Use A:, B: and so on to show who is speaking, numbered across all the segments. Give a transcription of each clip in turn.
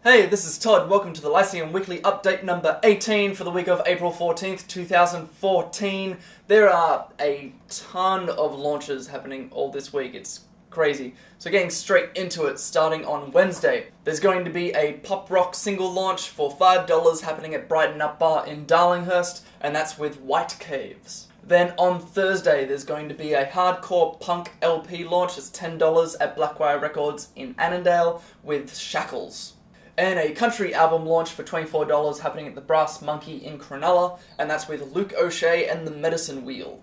A: Hey, this is Todd. Welcome to the Lyceum Weekly Update number 18 for the week of April 14th, 2014. There are a ton of launches happening all this week. It's crazy. So getting straight into it, starting on Wednesday, there's going to be a pop rock single launch for $5 happening at Brighton Up Bar in Darlinghurst, and that's with White Caves. Then on Thursday, there's going to be a hardcore punk LP launch. It's $10 at Blackwire Records in Annandale with Shackles. And a country album launch for $24 happening at the Brass Monkey in Cronulla, and that's with Luke O'Shea and the Medicine Wheel.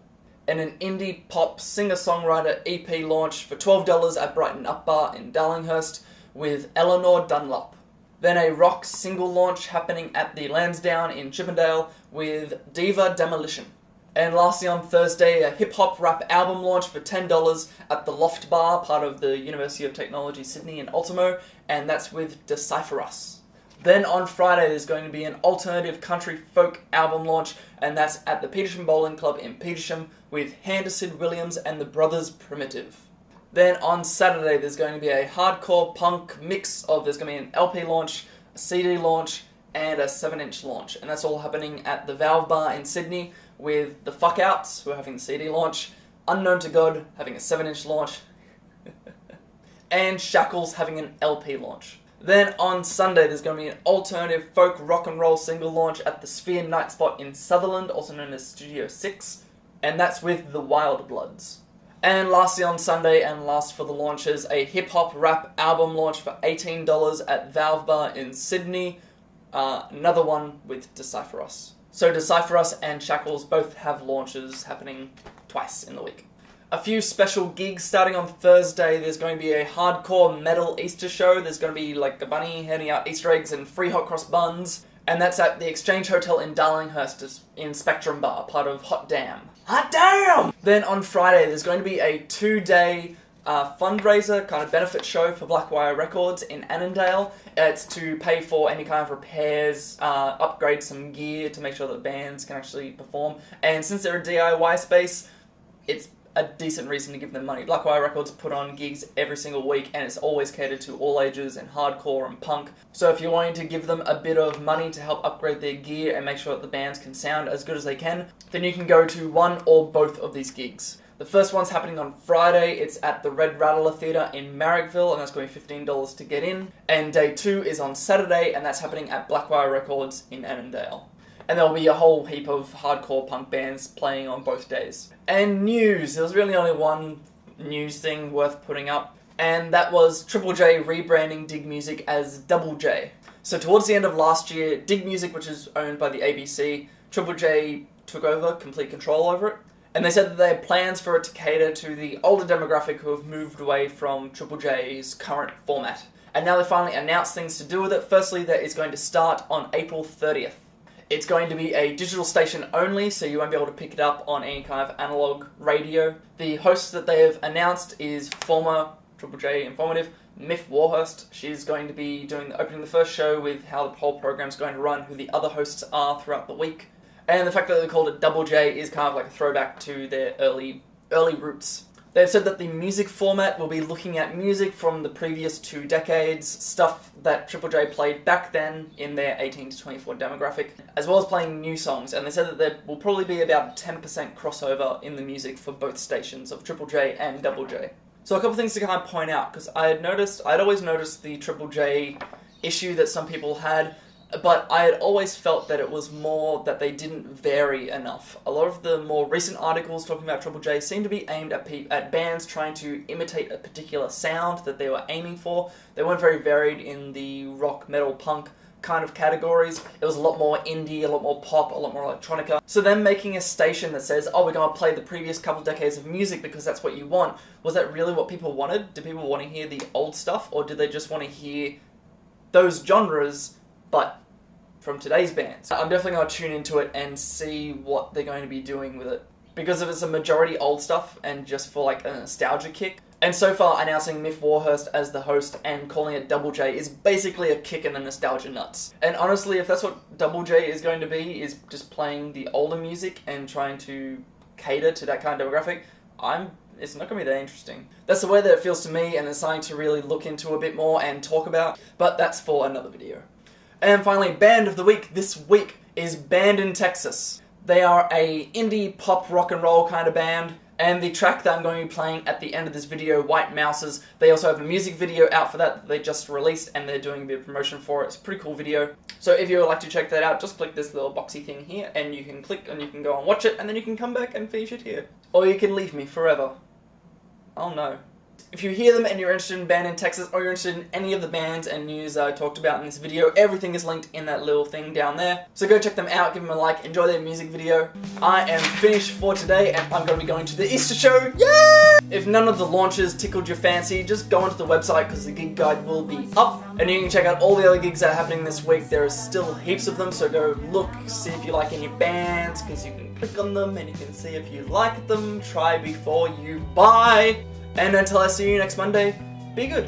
A: And an indie pop singer-songwriter EP launch for $12 at Brighton Up Bar in Darlinghurst with Eleanor Dunlop. Then a rock single launch happening at the Lansdowne in Chippendale with Diva Demolition. And lastly on Thursday, a hip-hop rap album launch for $10 at the Loft Bar, part of the University of Technology Sydney in Ultimo, and that's with Decipher Us. Then on Friday there's going to be an alternative country folk album launch, and that's at the Petersham Bowling Club in Petersham with Henderson Williams and the Brothers Primitive. Then on Saturday there's going to be a hardcore punk mix of, there's going to be an LP launch, a CD launch, and a 7-inch launch, and that's all happening at the Valve Bar in Sydney with the Fuck Outs, who are having the CD launch, Unknown to God having a 7-inch launch, and Shackles having an LP launch. Then on Sunday there's going to be an alternative folk rock and roll single launch at the Sphere Night Spot in Sutherland, also known as Studio 6, and that's with the Wild Bloods. And lastly on Sunday, and last for the launches, a hip-hop rap album launch for $18 at Valve Bar in Sydney, another one with Decipher Us. So Decipher Us and Shackles both have launches happening twice in the week. A few special gigs starting on Thursday. There's going to be a hardcore metal Easter show. There's going to be like a bunny handing out Easter eggs and free hot cross buns. And that's at the Exchange Hotel in Darlinghurst in Spectrum Bar, part of Hot Damn. Hot Damn! Then on Friday there's going to be a 2-day fundraiser, kind of benefit show for Blackwire Records in Annandale. It's to pay for any kind of repairs, upgrade some gear to make sure that bands can actually perform. And since they're a DIY space, it's a decent reason to give them money. Blackwire Records put on gigs every single week, and it's always catered to all ages and hardcore and punk. So if you're wanting to give them a bit of money to help upgrade their gear and make sure that the bands can sound as good as they can, then you can go to one or both of these gigs. The first one's happening on Friday. It's at the Red Rattler Theatre in Marrickville, and that's going to be $15 to get in. And day 2 is on Saturday, and that's happening at Blackwire Records in Annandale. And there'll be a whole heap of hardcore punk bands playing on both days. And news. There was really only one news thing worth putting up, and that was Triple J rebranding Dig Music as Double J. So towards the end of last year, Dig Music, which is owned by the ABC, Triple J took over, complete control over it. And they said that they had plans for it to cater to the older demographic who have moved away from Triple J's current format. And now they finally announced things to do with it. Firstly, that it's going to start on April 30th. It's going to be a digital station only, so you won't be able to pick it up on any kind of analog radio. The host that they have announced is former Triple J informative Miff Warhurst. She's going to be opening the first show with how the whole program's going to run, who the other hosts are throughout the week. And the fact that they called it Double J is kind of like a throwback to their early roots. They've said that the music format will be looking at music from the previous 2 decades, stuff that Triple J played back then in their 18 to 24 demographic, as well as playing new songs. And they said that there will probably be about 10% crossover in the music for both stations of Triple J and Double J. So a couple things to kind of point out, because I'd always noticed the Triple J issue that some people had, but I had always felt that it was more that they didn't vary enough. A lot of the more recent articles talking about Triple J seem to be aimed at bands trying to imitate a particular sound that they were aiming for. They weren't very varied in the rock, metal, punk kind of categories. It was a lot more indie, a lot more pop, a lot more electronica. So them making a station that says, oh, we're going to play the previous couple decades of music because that's what you want, was that really what people wanted? Did people want to hear the old stuff, or did they just want to hear those genres but from today's bands? I'm definitely going to tune into it and see what they're going to be doing with it. Because if it's a majority old stuff and just for like a nostalgia kick, and so far announcing Miff Warhurst as the host and calling it Double J is basically a kick in the nostalgia nuts. And honestly, if that's what Double J is going to be, is just playing the older music and trying to cater to that kind of demographic, I'm it's not going to be that interesting. That's the way that it feels to me, and it's something to really look into a bit more and talk about, but that's for another video. And finally, Band of the Week this week is Band in Texas. They are a indie pop rock and roll kind of band, and the track that I'm going to be playing at the end of this video, White Mouses, they also have a music video out for that they just released, and they're doing a bit of promotion for it. It's a pretty cool video. So if you would like to check that out, just click this little boxy thing here, and you can click and you can go and watch it, and then you can come back and finish it here. Or you can leave me forever. Oh no. If you hear them and you're interested in Band in Texas, or you're interested in any of the bands and news I talked about in this video, everything is linked in that little thing down there. So go check them out, give them a like, enjoy their music video. I am finished for today, and I'm going to be going to the Easter show. Yay! If none of the launches tickled your fancy, just go onto the website because the gig guide will be up. And you can check out all the other gigs that are happening this week. There are still heaps of them, so go look, see if you like any bands, because you can click on them and you can see if you like them. Try before you buy. And until I see you next Monday, be good.